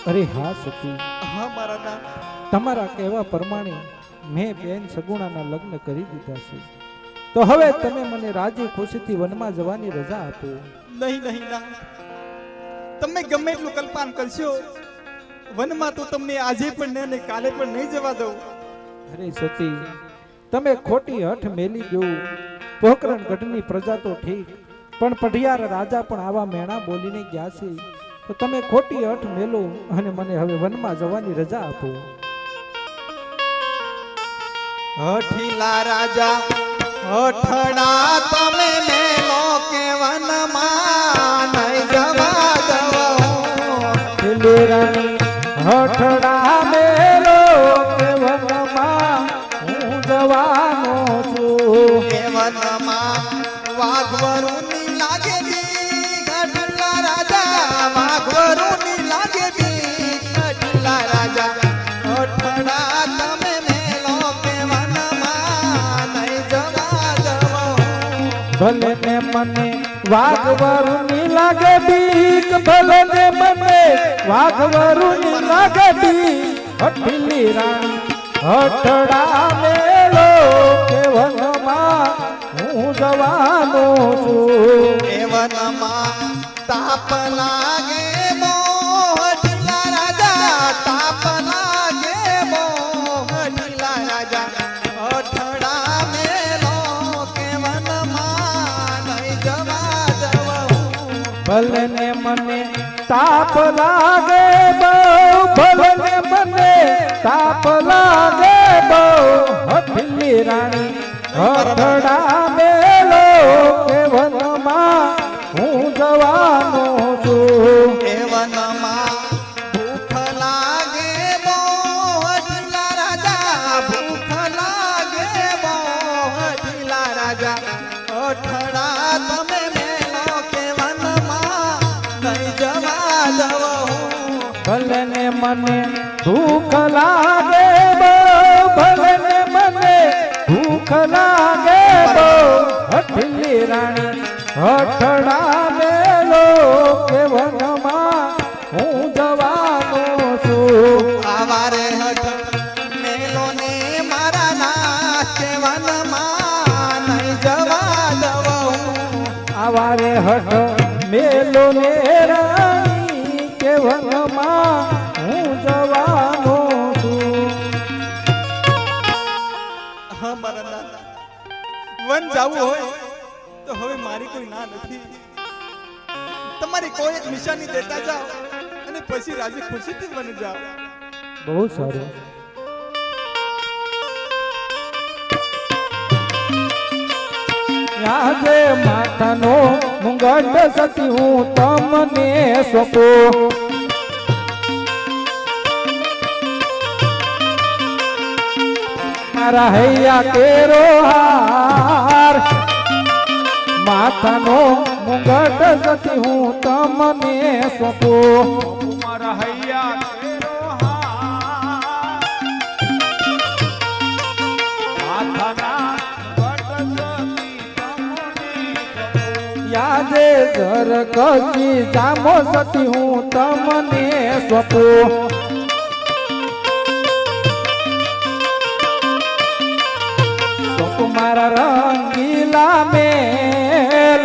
અરે હા સતી, હા મારા ના તમારા કહેવા પ્રમાણે મેં બેન સગુણાના લગ્ન કરી દીધા છે, તો હવે તમે મને રાજી ખુશીથી વનમાં જવાની રજા આપો. નહીં નહીં ના, તમે ગમે એટલું કલ્પાન કરશો, વનમાં તો તમને આજે પણ નહીં અને કાલે પણ નહીં જવા દઉં. અરે સતી, તમે ખોટી હઠ મેલી દો. પોખરણ ગઢની પ્રજા તો ઠીક, પણ પઢિયાર રાજા પણ આવા મેણા બોલીને ગયા છે, તો તમે ખોટી હઠ મેલો અને મને હવે વનમાં જવાની રજા આપો. હઠીલા રાજા હઠડા તમે મેલો કે વનમાં નહીં જવા દઉં. રાણી હઠડા મેલો કે વનમાં હું જવાનો છું. એ વનમાં વાઘવરુની લાગે બીક, હઠીલા રાજા વાઘવરુની લાગે બીક. હઠીલા રાજા હઠડા તમે મેલો કે વનમાં નહીં જવા દઉં. ભલે ને મને વાઘવરુની લાગે બીક, ભલે ને મને વાઘવરુની લાગે બીક. હઠીલી રાણી હઠડા મેલો કે વનમાં હું જવાનો છું. એ વનમાં તાપ લાગે બો, હઠીલા રાજા તાપ લાગે બો. હઠીલા રાજા હઠડા મેલો કે વનમાં નહીં જવા દઉં. ભલે ને મને તાપ લાગે બહુ, ભલે ને મને તાપ લાગે બહુ. હઠીલી રાણી હઠડા મેલો કે વનમાં હું જવાનો છું. એ વનમાં ભૂખ લાગે બો, હઠીલા રાજા ભૂખ લાગે બો. હઠીલા રાજા હઠડા તમે મેલો કે વનમાં નહીં જવા દઉં. ભલે ને મને ભૂખ લાગે બહુ, ભલે ને મને ભૂખ લાગે બહુ. હઠીલી રાણી હઠડા મેલો કે વનમાં હું જવાનો છું. આવારે હઠ મેલો ને મારા નાથ કે વનમાં નહીં જવા દઉં. આવારે હઠ મેલો ને રાણી કે વનમાં હું જવાનો છું. હા મારા નાથ, વન જાવું હોય તો હવે મારી કોઈ ના નથી. તમારી કોઈ એક નિશાની દેતા જાઓ અને પછી રાજી ખુશીથી વન જાઓ. બહુ સારું. આજે માતાનો મુંગટ સતી હું તમને સોંપું. મારા હૈયા કેરો હાર, માતાનો મુંગટ સતી હું તમને સોંપું. મારા હૈયા કેરો હાર, માથાના વટસતી તમને યાદે ઘર કસી જામો સતી હું તમને સોંપું. સોંપું મારા રંગીલા મેલ,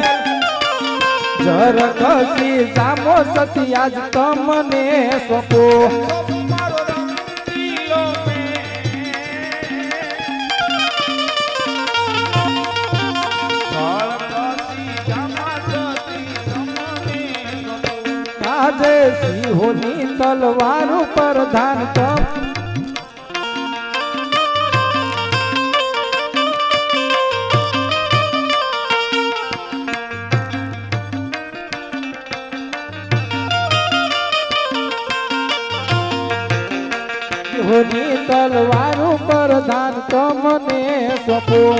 જર કસી જામો સતી આજ તમને સોંપું. મારો રંગીલો આજે સિંહોની તલવાર ઉપર ધાન તમ સિંહોની તલવાર ઉપર ધાન તમને સોંપું.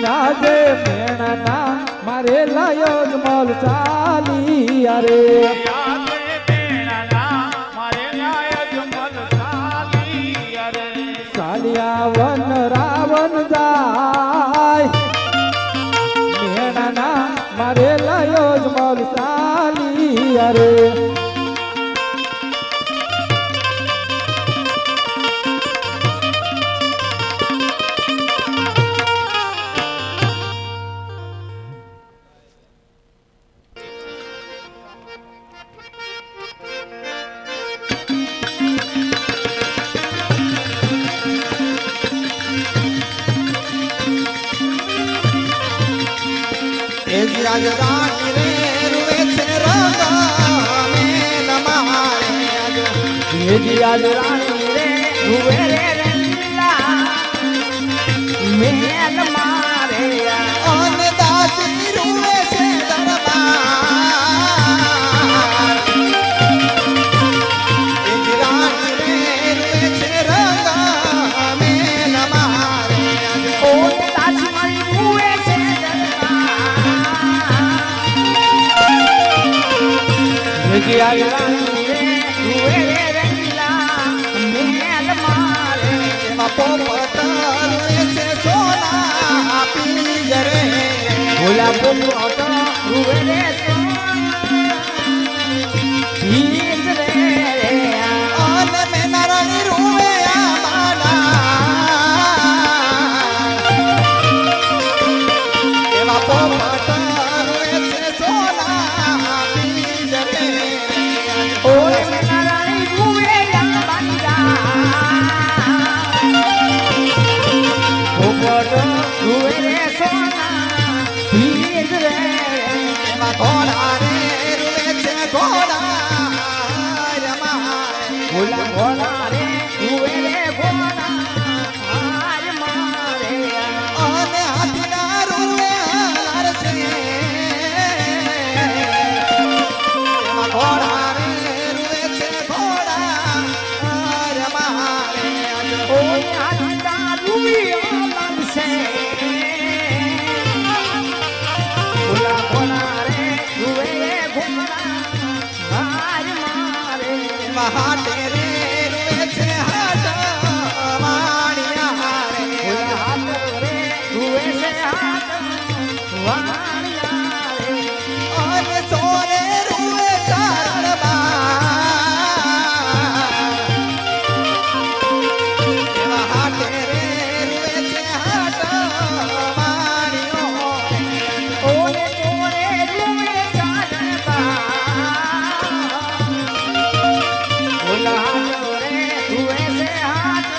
આજે મેણાના મારે લાયક મલ ચાલી અરે ચાલિયા વન રાવણ જાય એ જ રાજધાની રે રૂવે છે રંગ મેલ મારે આજ હેજી આજ રાણી રે રૂવે રે રંગીલા મેલ મારે અને દાસી રૂવે છે દરબાર એ જ રાણી રે રૂવે છે રંગ મેલ મારે આજ ઓ દાસી મારી રૂવે છે હેજી આજ રાણી રે રૂવે રે રંગીલા મેલ મારે એમાં પોપટ રૂવે છે સોના પિંજરે ભોલા પોપટ રૂવે રે ભીજ રે અને મેનારાણી રૂવે આમાના એવા પોપટ રૂવે છે સોના પિંજરે ઓરે મેના રાણી રૂવે યાંબાંગા પોપટ રૂવે રે સોના ભીજ રે એવા ઘોડા રે રૂવે છે ઘોડા રમાય ભોલા ભોલા રે રૂવે રે ભોલા હાર મારે અને હાથીના રૂવે હાર છે એવા ઘોડા રે રૂવે છે ઘોડા રમાય ઓરે હાથીના રૂવી લાલશે ભોલા ભોલા રે રૂવે રે ભોલા હાર મારે હાટે રે રૂવે છે હાટ વાણિયા રે ભોલા હાથ રે રૂવે છે હાથ વાણિયા રે અને સોરે રૂવે ચારણબાર એવા હાટે રે રૂવે છે હાટ વાણિયો ઓરે ઓરે રૂવે ચારણબા ભોલા હાથ રે રૂવે છે હાથ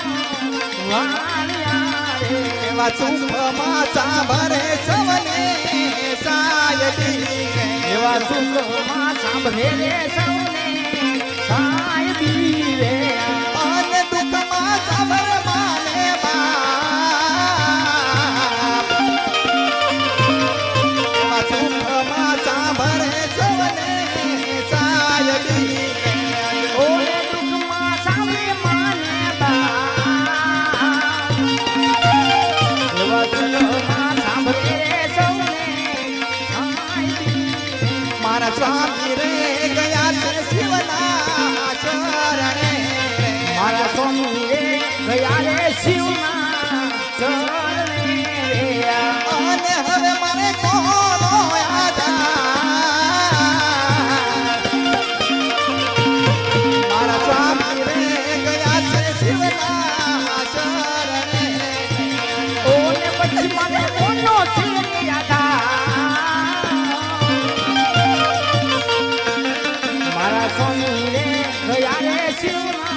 વાણિયા રે એવા સુખમાં સાંભળે સવને સાયતી રે એવા સુખમાં સાંભળે રે સૌને સાહેબી રે અને દુઃખમાં સાંભળ માને બાપ એવા સુખમાં સાંભળે સવને સાયતી રે ઓરે દુઃખમાં સાંભળે માને બા એવા સુખમાં સાંભળે રે સૌને સાહેબી રે મારા સ્વામી રે ગયા છે શિવના ચરણે રે મારા સ્વામી રે ગયા રે શિવના ચરણે રે અને હવે મને કોનો આધાર મારા સ્વામી રે ગયા છે શિવના ચરણે ઓને પછી મને કોનો શિવની આધાર મારા સ્વામી રે ગયા રે શિવના